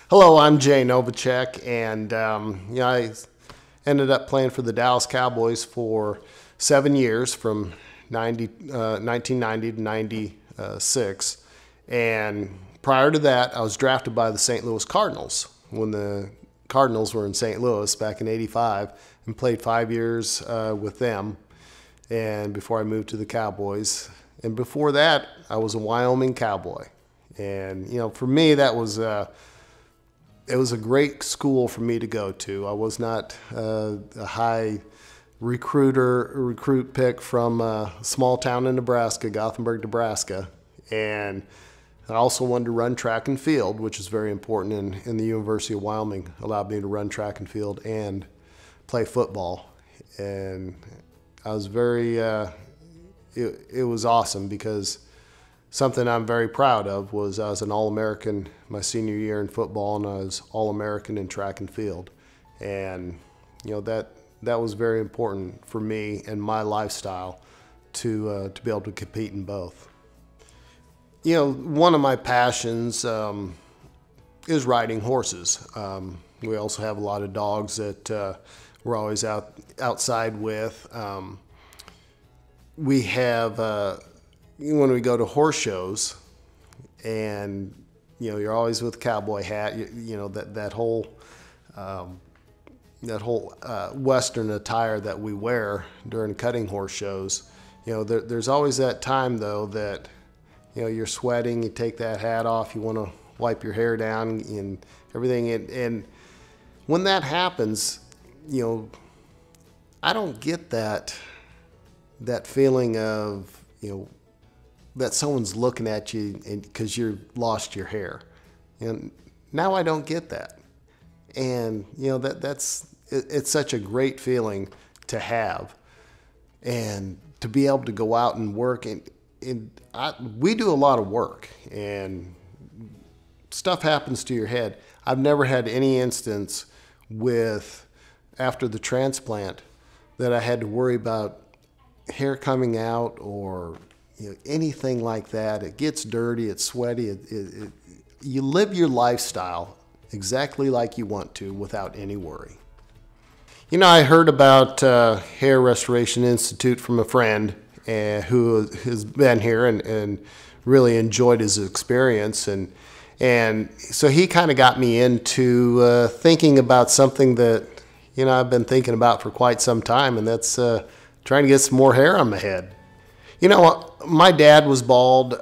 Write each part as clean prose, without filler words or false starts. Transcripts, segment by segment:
Hello, I'm Jay Novacek, and I ended up playing for the Dallas Cowboys for 7 years, from 1990 to 96. And prior to that, I was drafted by the St. Louis Cardinals when the Cardinals were in St. Louis back in '85, and played 5 years with them. And before I moved to the Cowboys, and before that, I was a Wyoming Cowboy. And for me, that was it was a great school for me to go to. I was not a high recruit pick from a small town in Nebraska, Gothenburg, Nebraska. And I also wanted to run track and field, which is very important, in the University of Wyoming allowed me to run track and field and play football. And I was it was awesome, because something I'm very proud of was I was an All-American my senior year in football, and I was All-American in track and field. And that was very important for me and my lifestyle to be able to compete in both. One of my passions is riding horses. We also have a lot of dogs that we're always outside with. We have when we go to horse shows, and you're always with a cowboy hat. That whole Western attire that we wear during cutting horse shows. There's always that time though that you're sweating. You take that hat off. You want to wipe your hair down and everything. And when that happens, I don't get that feeling of that someone's looking at you because you lost your hair. And now I don't get that. And it's such a great feeling to have, and to be able to go out and work. We do a lot of work, and stuff happens to your head. I've never had any instance after the transplant that I had to worry about hair coming out or anything like that. It gets dirty, it's sweaty. You live your lifestyle exactly like you want to, without any worry. I heard about Hair Restoration Institute from a friend who has been here and really enjoyed his experience. And so he kind of got me into thinking about something that I've been thinking about for quite some time, and that's trying to get some more hair on my head. My dad was bald.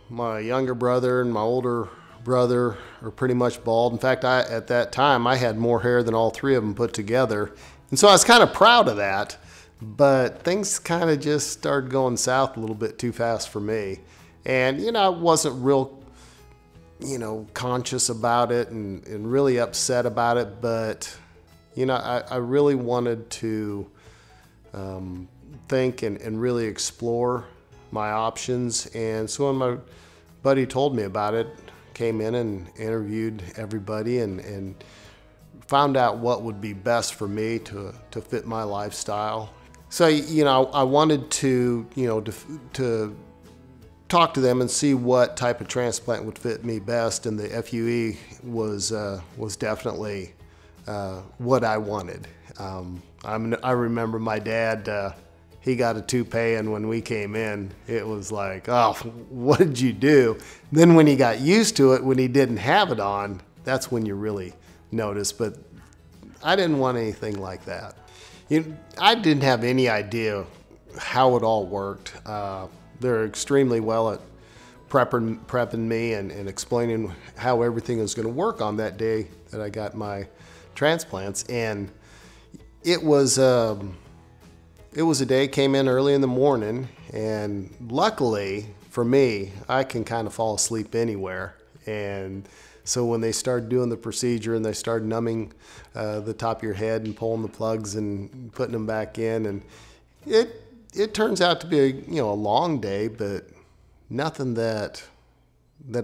My younger brother and my older brother are pretty much bald. In fact, at that time, I had more hair than all three of them put together. And so I was kind of proud of that. But things kind of just started going south a little bit too fast for me. And, I wasn't real, conscious about it and really upset about it. But, I really wanted to think and really explore my options. And so when my buddy told me about it, came in and interviewed everybody and found out what would be best for me to fit my lifestyle. So, I wanted to talk to them and see what type of transplant would fit me best, and the FUE was definitely what I wanted. I remember my dad, he got a toupee, and when we came in, it was like, oh, what did you do? Then when he got used to it, when he didn't have it on, that's when you really notice. But I didn't want anything like that. I didn't have any idea how it all worked. They're extremely well at prepping me and explaining how everything was going to work on that day that I got my transplants. And it was a day, came in early in the morning, and luckily for me, I can kind of fall asleep anywhere. And so when they started doing the procedure and they started numbing the top of your head and pulling the plugs and putting them back in, and it turns out to be a long day, but nothing that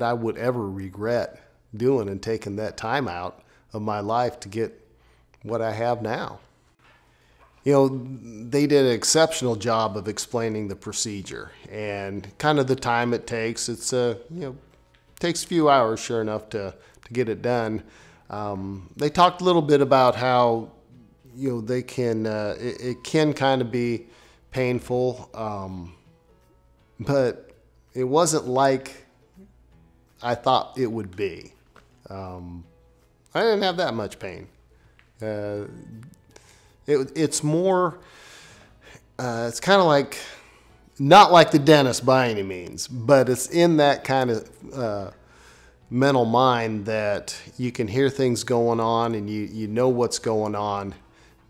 I would ever regret doing and taking that time out of my life to get what I have now. They did an exceptional job of explaining the procedure and kind of the time it takes. It's takes a few hours, sure enough, to get it done. They talked a little bit about how, they can, it can kind of be painful, but it wasn't like I thought it would be. I didn't have that much pain. It's more, it's kind of like, not like the dentist by any means, but it's in that kind of mental mind that you can hear things going on and you know what's going on,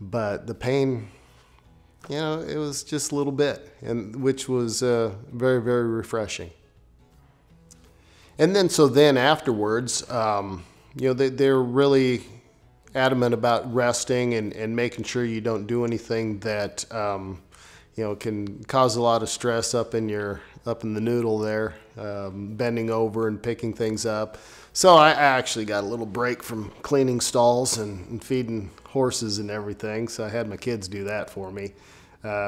but the pain, it was just a little bit, and which was very, very refreshing. And then afterwards, they're really adamant about resting and making sure you don't do anything that can cause a lot of stress up in the noodle there, bending over and picking things up. So I actually got a little break from cleaning stalls and feeding horses and everything. So I had my kids do that for me,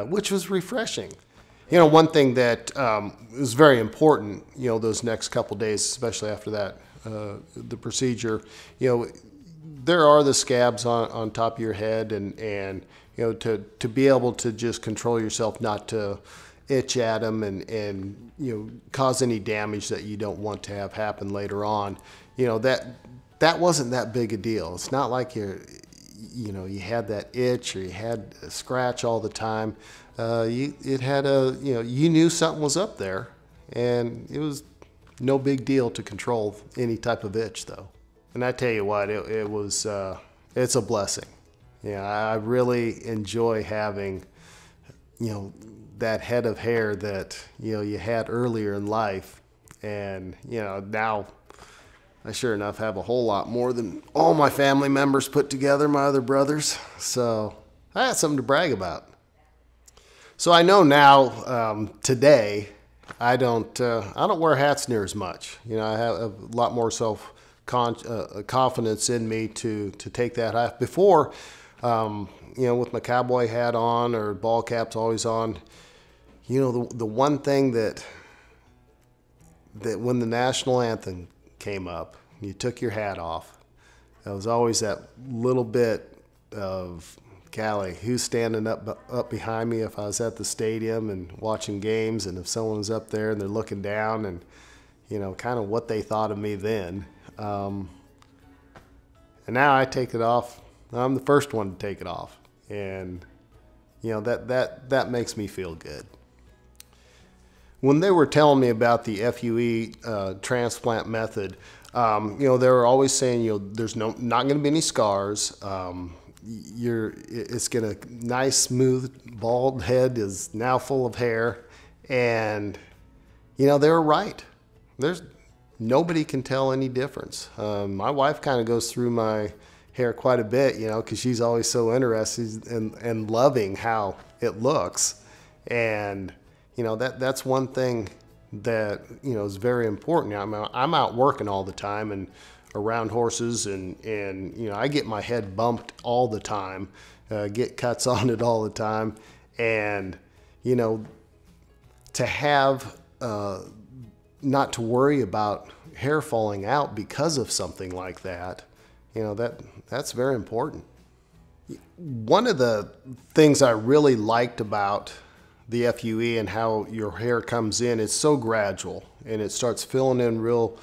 which was refreshing. One thing that was very important, those next couple days, especially after that, the procedure, there are the scabs on top of your head, and to be able to just control yourself not to itch at them and cause any damage that you don't want to have happen later on. That wasn't that big a deal. It's not like you had that itch or you had a scratch all the time. You knew something was up there, and it was no big deal to control any type of itch though. And I tell you what, it's a blessing. I really enjoy having, that head of hair that, you had earlier in life. And, now I sure enough have a whole lot more than all my family members put together, my other brothers. So I had something to brag about. So I know now, today, I don't wear hats near as much. I have a lot more confidence in me to take that off. Before, with my cowboy hat on or ball caps always on, the one thing that when the national anthem came up, you took your hat off, there was always that little bit of, golly, who's standing up behind me if I was at the stadium and watching games, and if someone was up there and they're looking down, and kind of what they thought of me then. And now I take it off. I'm the first one to take it off, and that makes me feel good. When they were telling me about the FUE transplant method, they were always saying, there's not going to be any scars. It's going to nice, smooth, bald head is now full of hair, and they were right. Nobody can tell any difference. My wife kind of goes through my hair quite a bit, because she's always so interested in loving how it looks. And, that's one thing that, is very important. I'm out working all the time and around horses, and I get my head bumped all the time, get cuts on it all the time. And, to have, not to worry about hair falling out because of something like that, that's very important. One of the things I really liked about the FUE and how your hair comes in, it's so gradual, and it starts filling in real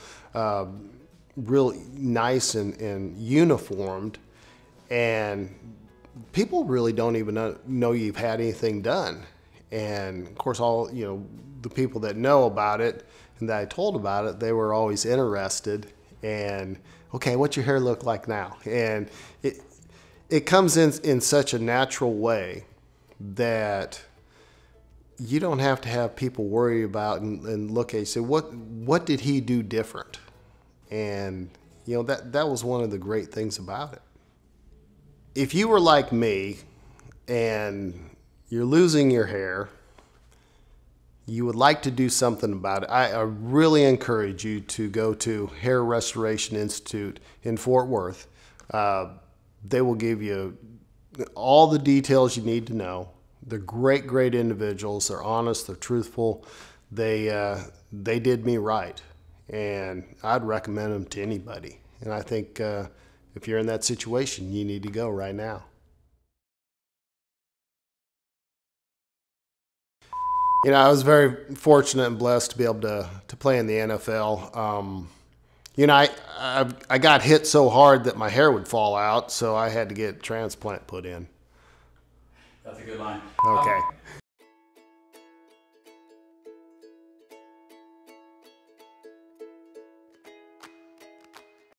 nice and uniformed, and people really don't even know you've had anything done. And of course, all the people that know about it and that I told about it, they were always interested. And okay, what's your hair look like now? And it comes in such a natural way that you don't have to have people worry about and look at you, say, what did he do different? And that was one of the great things about it. If you were like me and you're losing your hair, you would like to do something about it, I really encourage you to go to Hair Restoration Institute in Fort Worth. They will give you all the details you need to know. They're great, great individuals. They're honest. They're truthful. They did me right. and I'd recommend them to anybody. And I think if you're in that situation, you need to go right now. You know, I was very fortunate and blessed to be able to play in the NFL. You know, I got hit so hard that my hair would fall out, so I had to get a transplant put in. That's a good line. Okay.